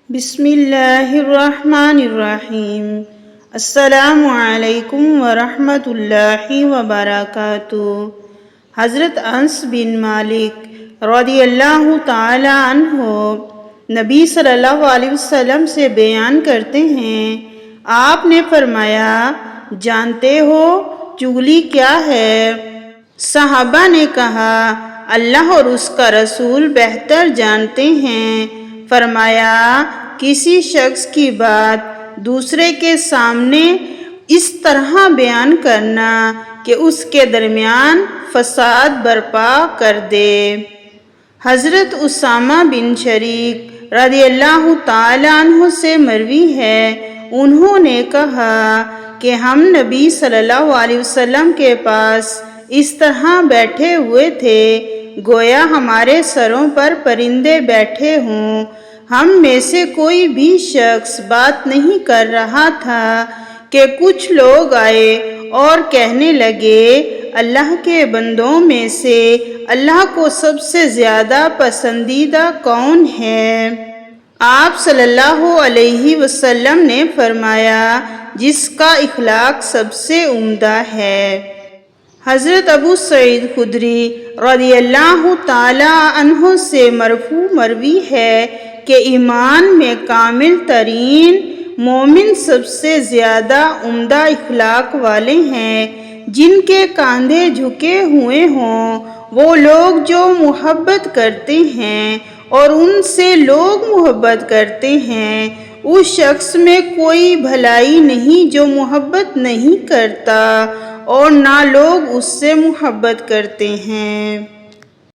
بسم اللہ الرحمن الرحیم۔ السلام علیکم ورحمۃ اللہ وبرکاتہ۔ حضرت انس بن مالک رضی اللہ تعالی عنہ نبی صلی اللہ علیہ وسلم سے بیان کرتے ہیں، آپ نے فرمایا، جانتے ہو چغلی کیا ہے؟ صحابہ نے کہا، اللہ اور اس کا رسول بہتر جانتے ہیں۔ فرمایا، کسی شخص کی بات دوسرے کے سامنے اس طرح بیان کرنا کہ اس کے درمیان فساد برپا کر دے۔ حضرت اسامہ بن شریک رضی اللہ تعالی عنہ سے مروی ہے، انہوں نے کہا کہ ہم نبی صلی اللہ علیہ وسلم کے پاس اس طرح بیٹھے ہوئے تھے گویا ہمارے سروں پر پرندے بیٹھے ہوں۔ ہم میں سے کوئی بھی شخص بات نہیں کر رہا تھا کہ کچھ لوگ آئے اور کہنے لگے، اللہ کے بندوں میں سے اللہ کو سب سے زیادہ پسندیدہ کون ہے؟ آپ صلی اللہ علیہ وسلم نے فرمایا، جس کا اخلاق سب سے عمدہ ہے۔ حضرت ابو سعید خدری رضی اللہ تعالی عنہ سے مرفوع مروی ہے کہ ایمان میں کامل ترین مومن سب سے زیادہ عمدہ اخلاق والے ہیں، جن کے کاندھے جھکے ہوئے ہوں۔ وہ لوگ جو محبت کرتے ہیں اور ان سے لوگ محبت کرتے ہیں، اس شخص میں کوئی بھلائی نہیں جو محبت نہیں کرتا اور نہ لوگ اس سے محبت کرتے ہیں۔